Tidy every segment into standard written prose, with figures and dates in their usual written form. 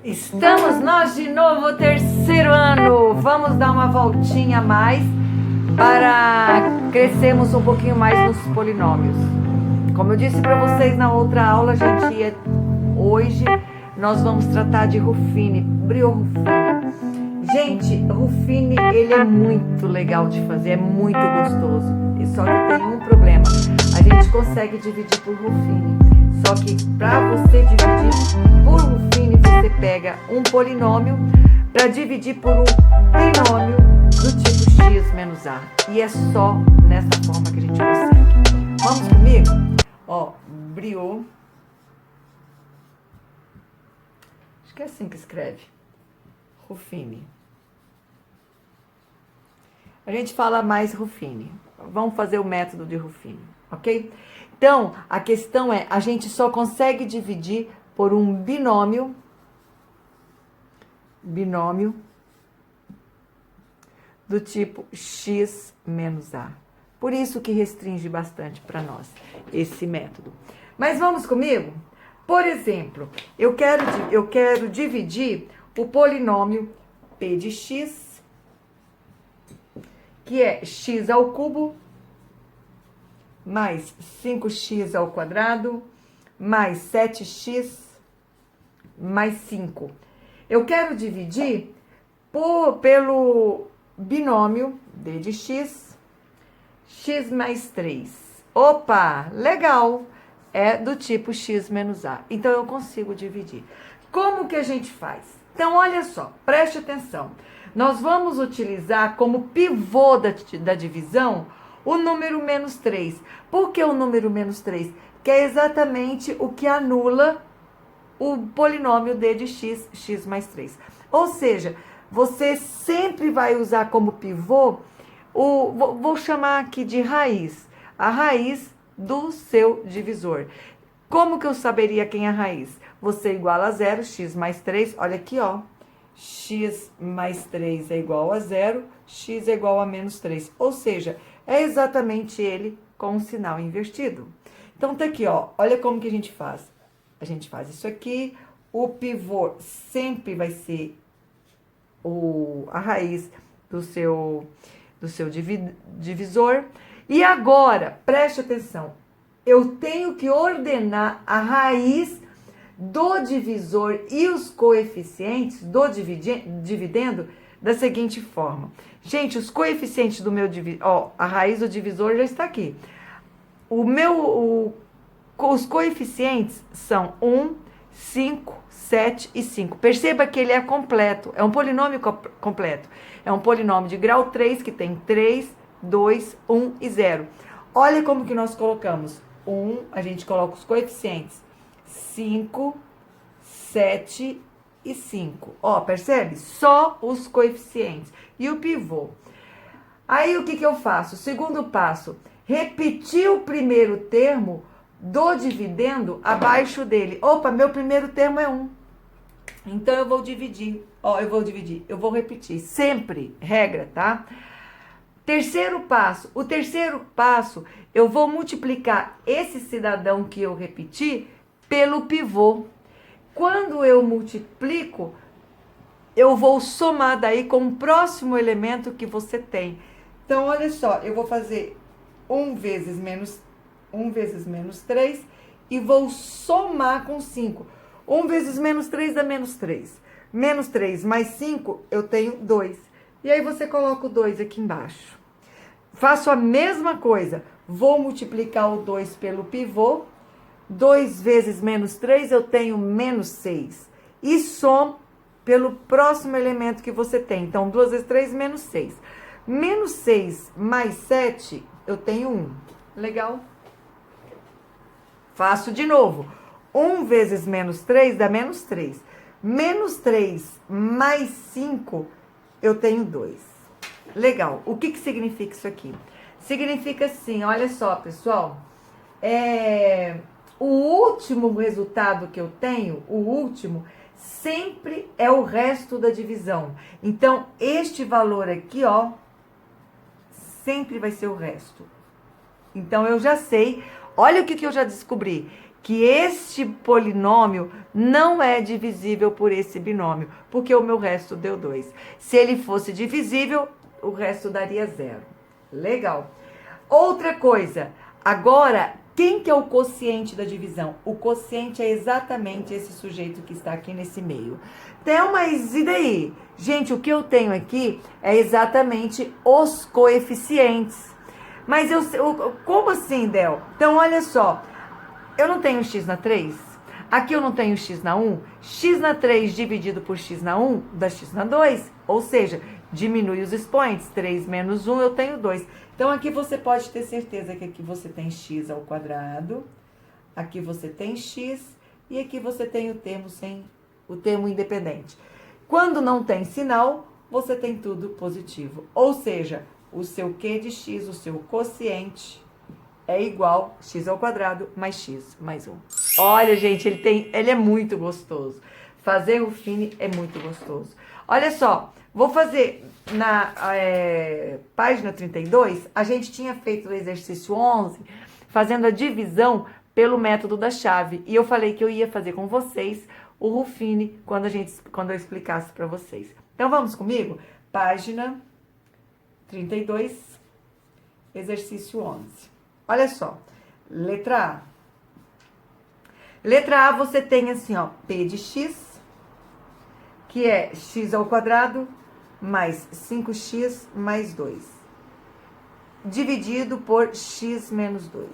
Estamos nós de novo, terceiro ano. Vamos dar uma voltinha a mais para crescermos um pouquinho mais nos polinômios. Como eu disse para vocês na outra aula, gente, hoje nós vamos tratar de Ruffini, Brio-Ruffini. Gente, Ruffini, ele é muito legal de fazer, é muito gostoso. E só que tem um problema, a gente consegue dividir por Ruffini. Só que para você dividir por Ruffini, você pega um polinômio para dividir por um binômio do tipo x menos a. E é só nessa forma que a gente consegue. Vamos comigo? Ó, Brio. Acho que é assim que escreve. Ruffini. A gente fala mais Ruffini. Vamos fazer o método de Ruffini, ok? Então, a questão é, a gente só consegue dividir por um binômio do tipo x menos a. Por isso que restringe bastante para nós esse método. Mas vamos comigo? Por exemplo, eu quero dividir o polinômio p de x, que é x ao cubo, mais 5x ao quadrado, mais 7x, mais 5. Eu quero dividir pelo binômio d de x, x mais 3. Opa, legal! É do tipo x menos a. Então, eu consigo dividir. Como que a gente faz? Então, olha só, preste atenção. Nós vamos utilizar como pivô da divisão o número menos 3. Por que o número menos 3? Que é exatamente o que anula o polinômio d de x, x mais 3. Ou seja, você sempre vai usar como pivô, vou chamar aqui de raiz, a raiz do seu divisor. Como que eu saberia quem é a raiz? Você iguala a zero, x mais 3, olha aqui, ó. X mais 3 é igual a zero, x é igual a menos 3. Ou seja, é exatamente ele com o sinal invertido. Então, tá aqui, ó. Olha como que a gente faz. A gente faz isso aqui. O pivô sempre vai ser a raiz do seu divisor. E agora, preste atenção. Eu tenho que ordenar a raiz do divisor e os coeficientes do dividendo da seguinte forma. Gente, os coeficientes do meu divisor, ó, a raiz do divisor já está aqui. Os coeficientes são 1, 5, 7 e 5. Perceba que ele é completo, é um polinômio completo. É um polinômio de grau 3 que tem 3, 2, 1 e 0. Olha como que nós colocamos. 1, a gente coloca os coeficientes. 5, 7 e 5. Ó, percebe? Só os coeficientes. E o pivô. Aí, o que que eu faço? Segundo passo, repetir o primeiro termo do dividendo abaixo dele. Opa, meu primeiro termo é 1. Então, eu vou dividir. Ó, eu vou repetir. Sempre, regra, tá? Terceiro passo. O terceiro passo, eu vou multiplicar esse cidadão que eu repeti pelo pivô. Quando eu multiplico, eu vou somar daí com o próximo elemento que você tem. Então, olha só, eu vou fazer 1 vezes menos 3 e vou somar com 5. 1 vezes menos 3 dá menos 3. Menos 3 mais 5, eu tenho 2. E aí você coloca o 2 aqui embaixo. Faço a mesma coisa. Vou multiplicar o 2 pelo pivô. 2 vezes menos 3, eu tenho menos 6. E somo pelo próximo elemento que você tem. Então, 2 vezes 3, menos 6. Menos 6 mais 7, eu tenho 1. Legal? Faço de novo. 1 vezes menos 3 dá menos 3. Menos 3 mais 5, eu tenho 2. Legal. O que significa isso aqui? Significa assim, olha só, pessoal. O último resultado que eu tenho, o último, sempre é o resto da divisão. Então, este valor aqui, ó, sempre vai ser o resto. Então, eu já sei, olha o que eu já descobri. que este polinômio não é divisível por esse binômio, porque o meu resto deu 2. Se ele fosse divisível, o resto daria 0. Legal. Outra coisa, agora, quem que é o quociente da divisão? O quociente é exatamente esse sujeito que está aqui nesse meio. Então, mas e daí? Gente, o que eu tenho aqui é exatamente os coeficientes. Mas como assim, Del? Então, olha só. Eu não tenho x na 3. Aqui eu não tenho x na 1. X na 3 dividido por x na 1 dá x na 2. Ou seja, diminui os expoentes. 3 menos 1 eu tenho 2. Então, aqui você pode ter certeza que aqui você tem x ao quadrado. Aqui você tem x. E aqui você tem o termo independente. Quando não tem sinal, você tem tudo positivo. Ou seja, o seu q de x, o seu quociente, é igual x ao quadrado mais x mais 1. Olha, gente, ele é muito gostoso. Fazer Ruffini é muito gostoso. Olha só, vou fazer na página 32, a gente tinha feito o exercício 11, fazendo a divisão pelo método da chave. E eu falei que eu ia fazer com vocês o Ruffini quando eu explicasse para vocês. Então, vamos comigo? Página 32, exercício 11. Olha só, letra A. Letra A você tem assim, ó, P de x, que é x ao quadrado mais 5x mais 2, dividido por x menos 2.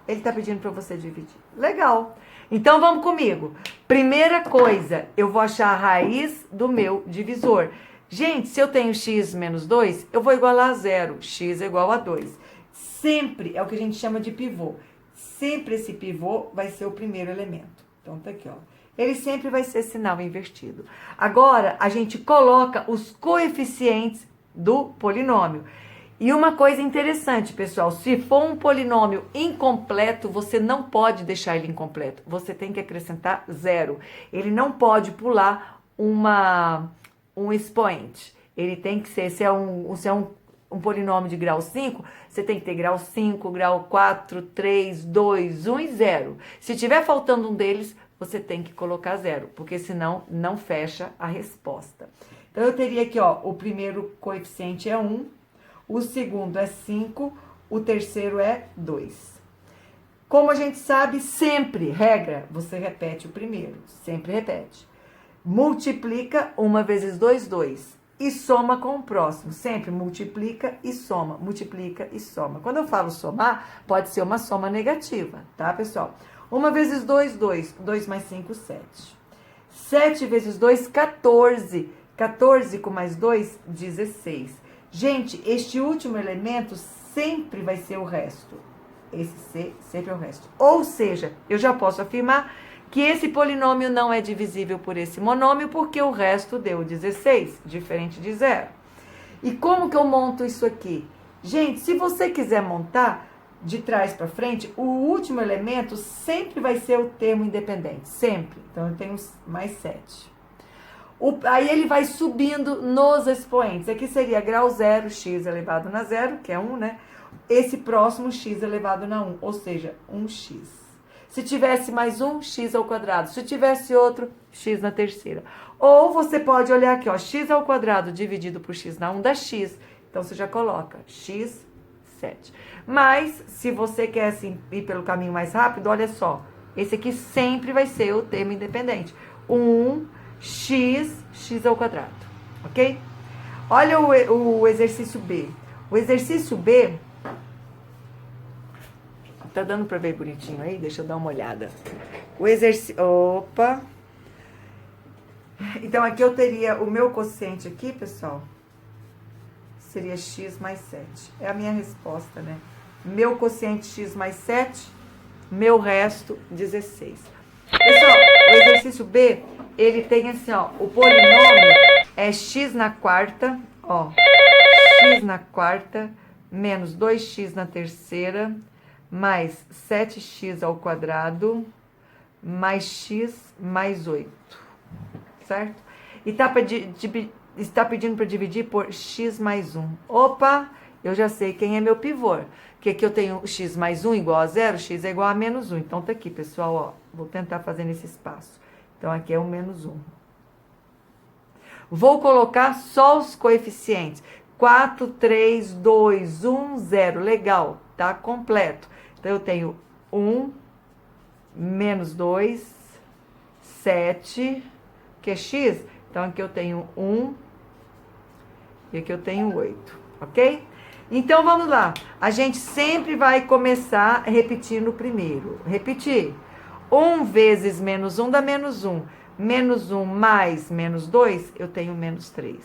Ele tá pedindo para você dividir. Legal. Então, vamos comigo. Primeira coisa, eu vou achar a raiz do meu divisor. Gente, se eu tenho x menos 2, eu vou igualar a 0. X é igual a 2. Sempre é o que a gente chama de pivô. Sempre esse pivô vai ser o primeiro elemento. Então, tá aqui, ó. Ele sempre vai ser sinal invertido. Agora, a gente coloca os coeficientes do polinômio. E uma coisa interessante, pessoal, se for um polinômio incompleto, você não pode deixar ele incompleto. Você tem que acrescentar 0. Ele não pode pular um expoente. Ele tem que ser, se é um polinômio de grau 5, você tem que ter grau 5, grau 4, 3, 2, 1 e 0. Se tiver faltando um deles, você tem que colocar 0, porque senão não fecha a resposta. Então, eu teria aqui, ó, o primeiro coeficiente é 1, o segundo é 5, o terceiro é 2. Como a gente sabe, sempre, regra, você repete o primeiro, sempre repete. Multiplica 1 vezes 2, 2. E soma com o próximo. Sempre multiplica e soma, multiplica e soma. Quando eu falo somar, pode ser uma soma negativa, tá, pessoal? 1 vezes 2, 2. 2 mais 5, 7. 7 vezes 2, 14. 14 com mais 2, 16. Gente, este último elemento sempre vai ser o resto. Esse C sempre é o resto. Ou seja, eu já posso afirmar que esse polinômio não é divisível por esse monômio, porque o resto deu 16, diferente de 0. E como que eu monto isso aqui? Gente, se você quiser montar de trás para frente, o último elemento sempre vai ser o termo independente, sempre. Então, eu tenho mais 7. Aí ele vai subindo nos expoentes. Aqui seria grau 0, x elevado na 0, que é 1, né? Esse próximo, x elevado na 1, ou seja, 1x. Se tivesse mais um, x ao quadrado. Se tivesse outro, x na terceira. Ou você pode olhar aqui, ó, x ao quadrado dividido por x na 1 dá x. Então, você já coloca x, 7. Mas, se você quer assim, ir pelo caminho mais rápido, olha só. Esse aqui sempre vai ser o termo independente. 1x, x ao quadrado. Ok? Olha o exercício B. O exercício B... Tá dando pra ver bonitinho aí? Deixa eu dar uma olhada. O exercício... Opa! Então, aqui eu teria o meu quociente aqui, pessoal. Seria x mais 7. É a minha resposta, né? Meu quociente x mais 7. Meu resto, 16. Pessoal, o exercício B, ele tem assim, ó. O polinômio é x na quarta, ó. X na quarta, menos 2x na terceira... mais 7x ao quadrado, mais x mais 8, certo? E está pedindo para dividir por x mais 1. Opa, eu já sei quem é meu pivô. Que aqui eu tenho x mais 1 igual a 0, x é igual a menos 1. Então, tá aqui, pessoal, ó. Vou tentar fazer nesse espaço. Então, aqui é o menos 1. Vou colocar só os coeficientes. 4, 3, 2, 1, 0. Legal, tá completo. Então, eu tenho 1, menos 2, 7, que é x. Então, aqui eu tenho 1 e aqui eu tenho 8, ok? Então, vamos lá. A gente sempre vai começar repetindo o primeiro. Repetir. 1 vezes menos 1 dá menos 1. Menos 1 mais menos 2, eu tenho menos 3.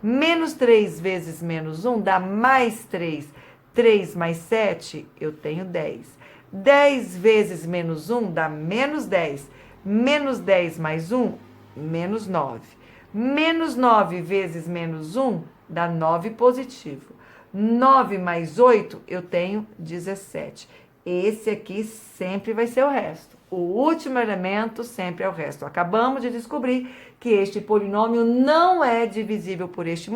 Menos 3 vezes menos 1 dá mais 3. 3 mais 7, eu tenho 10. 10 vezes menos 1 dá menos 10. Menos 10 mais 1, menos 9. Menos 9 vezes menos 1 dá 9 positivo. 9 mais 8, eu tenho 17. Esse aqui sempre vai ser o resto. O último elemento sempre é o resto. Acabamos de descobrir que este polinômio não é divisível por este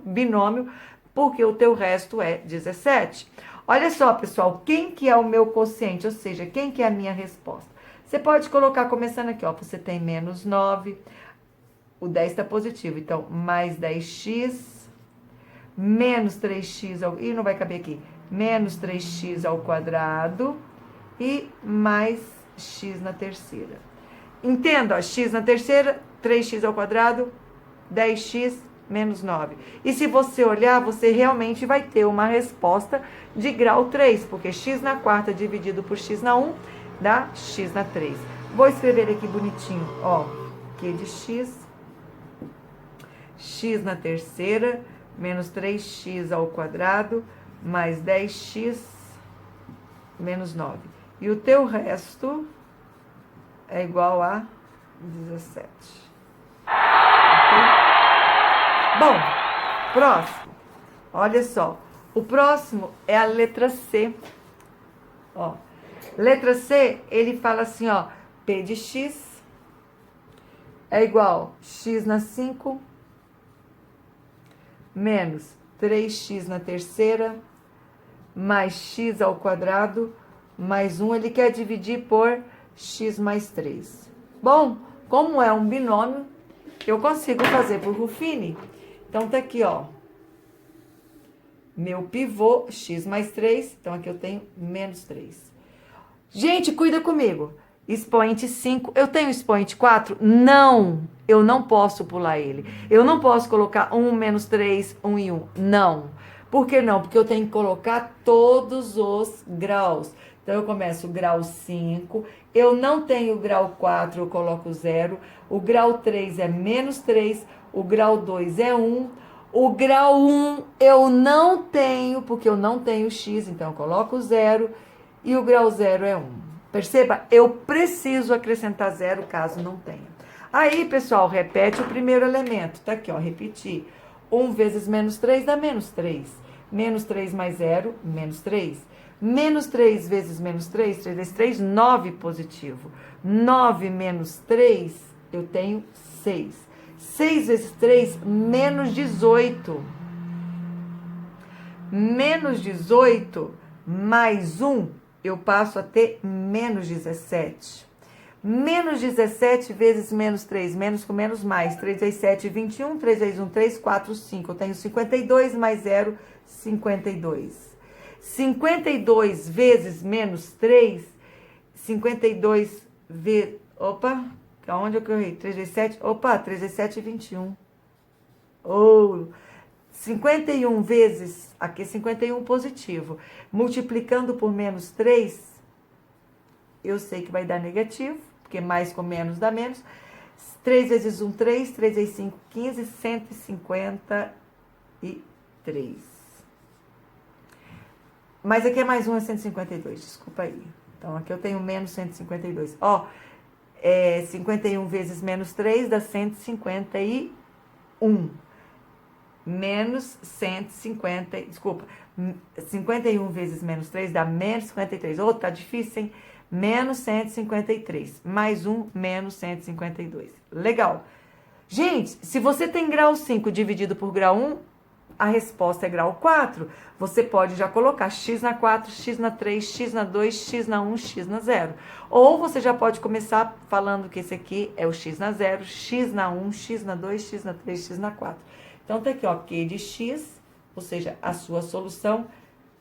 binômio, porque o teu resto é 17. Olha só, pessoal, quem que é o meu quociente? Ou seja, quem que é a minha resposta? Você pode colocar, começando aqui, ó, você tem menos 9, o 10 está positivo, então, mais 10x, menos 3x, e não vai caber aqui, menos 3x ao quadrado e mais x na terceira. Entenda, ó, x na terceira, 3x ao quadrado, 10x menos 9. E se você olhar, você realmente vai ter uma resposta de grau 3, porque x na quarta dividido por x na 1 dá x na 3. Vou escrever aqui bonitinho, ó, q de x, x na terceira, menos 3x ao quadrado, mais 10x, menos 9. E o teu resto é igual a 17. Ok? Bom, próximo. Olha só. O próximo é a letra C. Ó. Letra C, ele fala assim, ó. P de x é igual a x na 5 menos 3x na terceira, mais x ao quadrado, mais 1, ele quer dividir por x mais 3. Bom, como é um binômio, eu consigo fazer por Ruffini. Então, tá aqui, ó. Meu pivô, x mais 3, então aqui eu tenho menos 3. Gente, cuida comigo. Expoente 5, eu tenho expoente 4? Não, eu não posso pular ele. Eu não posso colocar 1, menos 3, 1 e 1. Não. Por que não? Porque eu tenho que colocar todos os graus. Então, eu começo o grau 5, eu não tenho o grau 4, eu coloco 0. O grau 3 é menos 3, o grau 2 é 1. O grau 1 eu não tenho, porque eu não tenho x, então eu coloco 0. E o grau 0 é 1. Perceba, eu preciso acrescentar 0 caso não tenha. Aí, pessoal, repete o primeiro elemento. Tá aqui, ó, repetir. 1 vezes menos 3 dá menos 3. Menos 3 mais 0, menos 3. Menos 3 vezes menos 3, 3 vezes 3, 9 positivo. 9 menos 3, eu tenho 6. 6 vezes 3, menos 18. Menos 18 mais 1, eu passo a ter menos 17. Menos 17 vezes menos 3, menos com menos mais. 3 vezes 7, 21. 3 vezes 1, 3, 4, 5. Eu tenho 52 mais 0, 52. 52 vezes menos 3, 52 vezes... Opa, aonde eu errei? 3 vezes 7, opa, 3 vezes 7, 21. Oh, 51 vezes, aqui 51 positivo. Multiplicando por menos 3, eu sei que vai dar negativo, porque mais com menos dá menos. 3 vezes 1, 3. 3 vezes 5, 15. 153. Mas aqui é mais 1, é 152, desculpa aí. Então, aqui eu tenho menos 152. Ó, 51 vezes menos 3 dá 151. Menos 150, desculpa. 51 vezes menos 3 dá menos 53. Ô, tá difícil, hein? Menos 153. Mais 1, menos 152. Legal. Gente, se você tem grau 5 dividido por grau 1, a resposta é grau 4, você pode já colocar x na 4, x na 3, x na 2, x na 1, x na 0. Ou você já pode começar falando que esse aqui é o x na 0, x na 1, x na 2, x na 3, x na 4. Então, tá aqui, ó, Q de x, ou seja, a sua solução,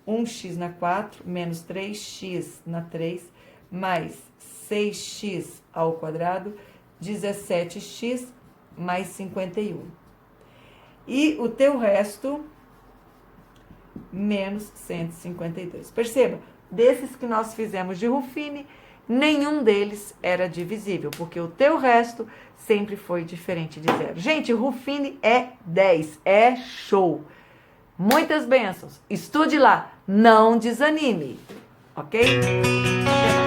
1x na 4 menos 3x na 3 mais 6x ao quadrado, 17x mais 51. E o teu resto, menos 152. Perceba, desses que nós fizemos de Ruffini, nenhum deles era divisível, porque o teu resto sempre foi diferente de zero. Gente, Ruffini é 10, é show. Muitas bênçãos. Estude lá, não desanime, ok? Até mais.